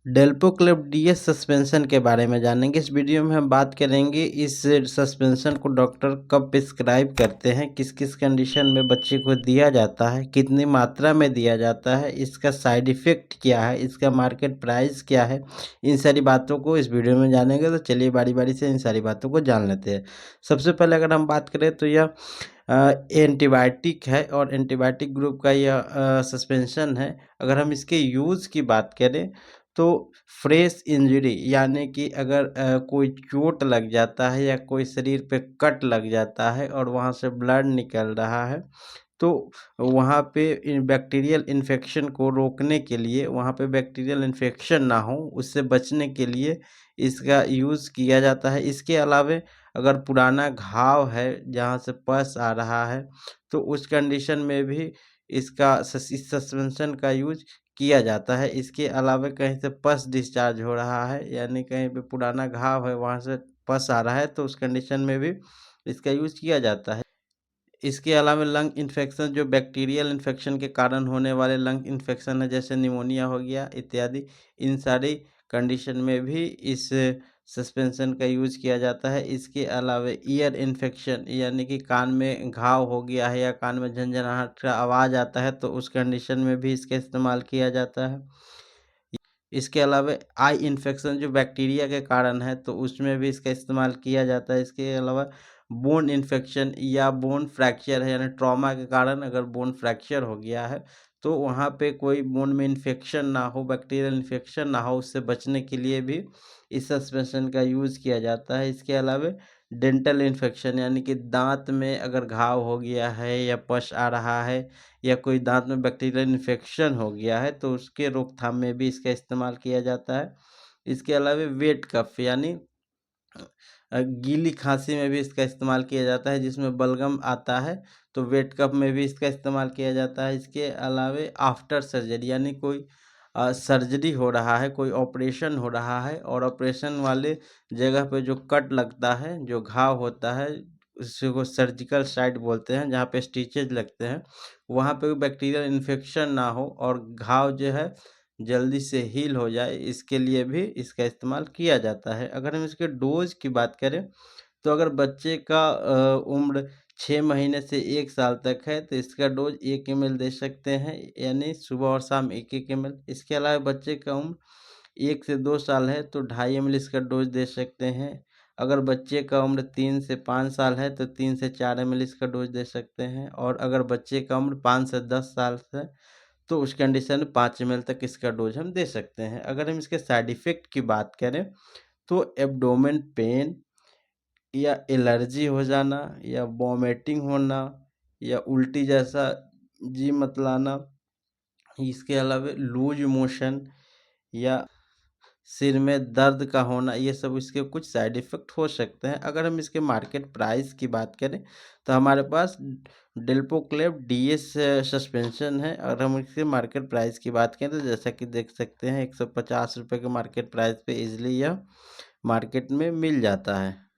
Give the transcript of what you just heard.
डेल्पो club DS suspension के बारे में जानेंगे। इस वीडियो में हम बात करेंगे इस सस्पेंशन को डॉक्टर कब प्रिस्क्राइब करते हैं, किस किस कंडीशन में बच्चे को दिया जाता है, कितनी मात्रा में दिया जाता है, इसका साइड इफ़ेक्ट क्या है, इसका मार्केट प्राइस क्या है। इन सारी बातों को इस वीडियो में जानेंगे। तो चलिए बारी बारी से इन सारी बातों को जान लेते हैं। सबसे पहले अगर हम बात करें तो यह एंटीबायोटिक है और एंटीबायोटिक ग्रुप का यह सस्पेंशन है। अगर हम इसके यूज़ की बात करें तो फ्रेश इंजरी यानी कि अगर कोई चोट लग जाता है या कोई शरीर पे कट लग जाता है और वहाँ से ब्लड निकल रहा है, तो वहाँ पे बैक्टीरियल इन्फेक्शन को रोकने के लिए, वहाँ पे बैक्टीरियल इन्फेक्शन ना हो उससे बचने के लिए इसका यूज़ किया जाता है। इसके अलावे अगर पुराना घाव है जहाँ से पस आ रहा है, तो उस कंडीशन में भी इसका इस सस्पेंशन का यूज़ किया जाता है। इसके अलावा कहीं से पस डिस्चार्ज हो रहा है यानी कहीं पे पुराना घाव है वहाँ से पस आ रहा है, तो उस कंडीशन में भी इसका यूज़ किया जाता है। इसके अलावा लंग इन्फेक्शन जो बैक्टीरियल इन्फेक्शन के कारण होने वाले लंग इन्फेक्शन है, जैसे निमोनिया हो गया इत्यादि, इन सारी कंडीशन में भी इस सस्पेंशन का यूज़ किया जाता है। इसके अलावा ईयर इन्फेक्शन यानी कि कान में घाव हो गया है या कान में झनझनाहट का आवाज़ आता है, तो उस कंडीशन में भी इसका इस्तेमाल किया जाता है। इसके अलावा आई इन्फेक्शन जो बैक्टीरिया के कारण है, तो उसमें भी इसका इस्तेमाल किया जाता है। इसके अलावा बोन इन्फेक्शन या बोन फ्रैक्चर है यानी ट्रॉमा के कारण अगर बोन फ्रैक्चर हो गया है, तो वहाँ पे कोई बोन में इन्फेक्शन ना हो, बैक्टीरियल इन्फेक्शन ना हो, उससे बचने के लिए भी इस सस्पेंशन का यूज़ किया जाता है। इसके अलावा डेंटल इन्फेक्शन यानी कि दाँत में अगर घाव हो गया है या पस आ रहा है या कोई दाँत में बैक्टीरियल इन्फेक्शन हो गया है, तो उसके रोकथाम में भी इसका इस्तेमाल किया जाता है। इसके अलावा वेट कफ यानी गीली खाँसी में भी इसका इस्तेमाल किया जाता है, जिसमें बलगम आता है, तो वेट कफ में भी इसका इस्तेमाल किया जाता है। इसके अलावा आफ्टर सर्जरी यानी कोई सर्जरी हो रहा है, कोई ऑपरेशन हो रहा है और ऑपरेशन वाले जगह पे जो कट लगता है, जो घाव होता है, उसी को सर्जिकल साइट बोलते हैं, जहाँ पे स्टिचेज़ लगते हैं, वहाँ पे बैक्टीरियल इन्फेक्शन ना हो और घाव जो है जल्दी से हील हो जाए, इसके लिए भी इसका इस्तेमाल किया जाता है। अगर हम इसके डोज़ की बात करें, तो अगर बच्चे का उम्र 6 महीने से 1 साल तक है, तो इसका डोज़ 1 एमएल दे सकते हैं, यानी सुबह और शाम 1-1 एमएल। इसके अलावा बच्चे का उम्र 1 से 2 साल है, तो 2.5 एमएल इसका डोज़ दे सकते हैं। अगर बच्चे का उम्र 3 से 5 साल है, तो 3 से 4 एमएल इसका डोज़ दे सकते हैं और अगर बच्चे का उम्र 5 से 10 साल है, तो उस कंडीशन में 5 एमएल तक इसका डोज़ हम दे सकते हैं। अगर हम इसके साइड इफ़ेक्ट की बात करें, तो एब्डोमेन पेन या एलर्जी हो जाना या वॉमिटिंग होना या उल्टी जैसा जी मतलाना, इसके अलावा लूज मोशन या सिर में दर्द का होना, ये सब इसके कुछ साइड इफ़ेक्ट हो सकते हैं। अगर हम इसके मार्केट प्राइस की बात करें, तो हमारे पास डेल्पोक्लेव डीएस सस्पेंशन है। अगर हम इसके मार्केट प्राइस की बात करें, तो जैसा कि देख सकते हैं ₹150 के मार्केट प्राइस पे ईज़िली यह मार्केट में मिल जाता है।